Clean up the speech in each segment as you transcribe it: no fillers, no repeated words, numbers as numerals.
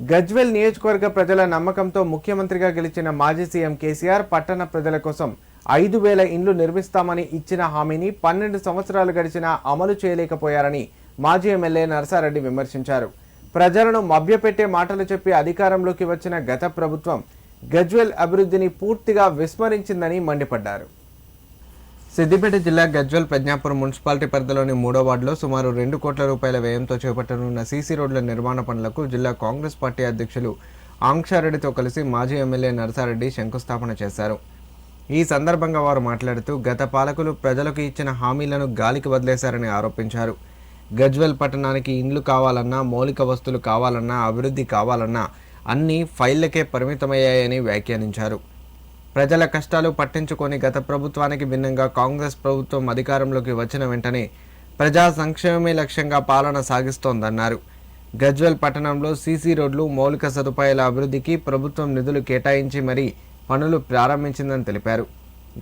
గజ్వేల్ నియోజకవర్గ ప్రజల నమ్మకంతో ముఖ్యమంత్రిగా గెలిచిన మాజీ సీఎం కేసీఆర్ పట్టణ ప్రజల కోసం 5,000 ఇండ్లు నిర్మిస్తామని ఇచ్చిన హామీని 12 సంవత్సరాలు గడిచినా అమలు చేయలేకపోయారని మాజీ ఎమ్మెల్యే నర్సారెడ్డి విమర్శించారు. ప్రజలను మభ్యపెట్టే మాటలు చెప్పి అధికారంలోకి వచ్చిన గత ప్రభుత్వం గజ్వేల్ అభివృద్ధిని పూర్తిగా విస్మరించిందని మండిపడ్డారు. సిద్దిపేట జిల్లా గజ్వేల్ ప్రజ్ఞాపురం మున్సిపాలిటీ పరిధిలోని 3వ వార్డులో సుమారు 2 కోట్ల రూపాయల వ్యయంతో చేపట్టనున్న సీసీ రోడ్ల నిర్మాణ పనులకు జిల్లా కాంగ్రెస్ పార్టీ అధ్యక్షులు ఆంక్షారెడ్డితో కలిసి మాజీ ఎమ్మెల్యే నర్సారెడ్డి శంకుస్థాపన చేశారు. ఈ సందర్భంగా వారు మాట్లాడుతూ గత పాలకులు ప్రజలకు ఇచ్చిన హామీలను గాలికి వదిలేశారని ఆరోపించారు. గజ్వేల్ పట్టణానికి ఇండ్లు కావాలన్నా, మౌలిక వస్తువులు కావాలన్నా, అభివృద్ధి కావాలన్నా అన్నీ ఫైళ్లకే పరిమితమయ్యాయని వ్యాఖ్యానించారు. ప్రజల కష్టాలు పట్టించుకొని గత ప్రభుత్వానికి భిన్నంగా కాంగ్రెస్ ప్రభుత్వం అధికారంలోకి వచ్చిన వెంటనే ప్రజా సంక్షేమమే లక్ష్యంగా పాలన సాగిస్తోందన్నారు. గజ్వేల్ పట్టణంలో సీసీ రోడ్లు, మౌలిక సదుపాయాల అభివృద్ధికి ప్రభుత్వం నిధులు కేటాయించి మరీ పనులు ప్రారంభించిందని తెలిపారు.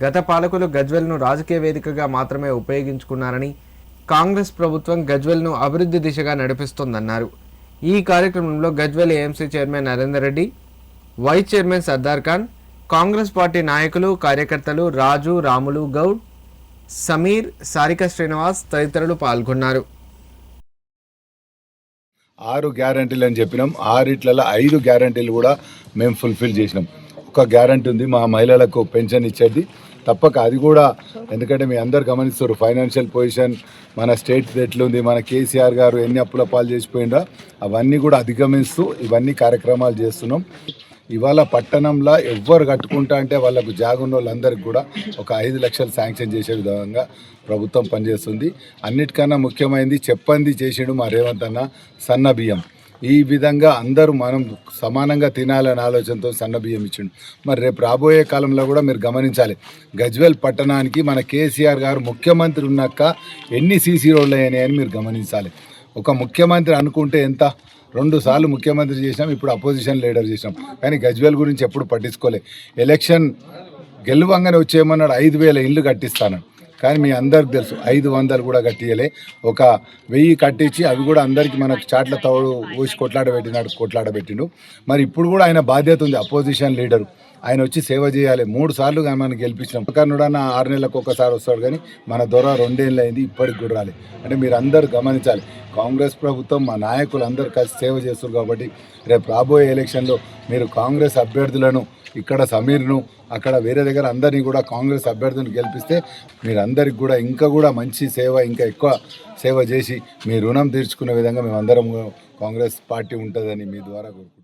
గత పాలకులు గజ్వేల్ను రాజకీయ వేదికగా మాత్రమే ఉపయోగించుకున్నారని, కాంగ్రెస్ ప్రభుత్వం గజ్వేల్ను అభివృద్ధి దిశగా నడిపిస్తోందన్నారు. ఈ కార్యక్రమంలో Gajwel AMC chairman Narender Reddy, vice chairman Sardar Khan, Congress party నాయకులు, కార్యకర్తలు రాజు, రాములు గౌడ్, సమీర్, సారిక శ్రీనివాస్ తదితరులు పాల్గొన్నారు. 6 గ్యారంటీలు అని చెప్పినాం. 6 5 గ్యారంటీలు కూడా మేము ఫుల్ఫిల్ చేసినాం. ఒక గ్యారంటీ ఉంది, మా మహిళలకు పెన్షన్ ఇచ్చేది తప్పక. అది కూడా ఎందుకంటే మీ అందరు గమనిస్తారు, ఫైనాన్షియల్ పొజిషన్ మన స్టేట్ ఎట్లుంది, మన కేసీఆర్ గారు ఎన్ని అప్పుల పాలు చేసిపోయిందా అవన్నీ కూడా అధిగమిస్తూ ఇవన్నీ కార్యక్రమాలు చేస్తున్నాం. ఇవాళ పట్టణంలో ఎవ్వరు కట్టుకుంటా అంటే వాళ్ళకు జాగున్న వాళ్ళందరికీ కూడా ఒక 5 లక్షలు శాంక్షన్ చేసే విధంగా ప్రభుత్వం పనిచేస్తుంది. అన్నిటికన్నా ముఖ్యమైనది చెప్పంది చేసిండు మా రేవంత్ అన్న, సన్న బియ్యం. ఈ విధంగా అందరూ మనం సమానంగా తినాలనే ఆలోచనతో సన్న బియ్యం ఇచ్చిండు. మరి రేపు రాబోయే కాలంలో కూడా మీరు గమనించాలి, గజ్వేల్ పట్టణానికి మన కేసీఆర్ గారు ముఖ్యమంత్రి ఉన్నాక ఎన్ని సీసీ రోడ్లు అయినాయని మీరు గమనించాలి. ఒక ముఖ్యమంత్రి అనుకుంటే ఎంత 2 సార్లు ముఖ్యమంత్రి చేసినాం, ఇప్పుడు అపోజిషన్ లీడర్ చేసినాం, కానీ గజ్వేల్ గురించి ఎప్పుడు పట్టించుకోలే. ఎలక్షన్ గెలువంగానే వచ్చేయమన్నాడు 5,000 ఇండ్లు కట్టిస్తాను, కానీ మీ అందరికి తెలుసు 500 కూడా కట్టియలే. ఒక 1000 కట్టించి అవి కూడా అందరికీ మనకు చాట్ల తోడు ఊసి కొట్లాడబెట్టిండు. మరి ఇప్పుడు కూడా ఆయన బాధ్యత ఉంది, అపోజిషన్ లీడరు. ఆయన వచ్చి సేవ చేయాలి. 3 సార్లు మనం గెలిపించినాం. కర్ణుడన్న 6 నెలలకు ఒకసారి వస్తాడు, కానీ మన దొర 2 ఏళ్ళు అయింది, ఇప్పటికి కూడా రాలి. అంటే మీరు అందరూ గమనించాలి, కాంగ్రెస్ ప్రభుత్వం మా నాయకులు అందరూ కలిసి సేవ చేస్తారు. కాబట్టి రేపు రాబోయే ఎలక్షన్లో మీరు కాంగ్రెస్ అభ్యర్థులను, ఇక్కడ సమీర్ను, అక్కడ వేరే దగ్గర అందరినీ కూడా కాంగ్రెస్ అభ్యర్థులను గెలిపిస్తే మీరందరికి కూడా ఇంకా కూడా మంచి సేవ, ఇంకా ఎక్కువ సేవ చేసి మీ రుణం తీర్చుకునే విధంగా మేమందరం కాంగ్రెస్ పార్టీ ఉంటుందని మీ ద్వారా కోరుకుంటున్నాం.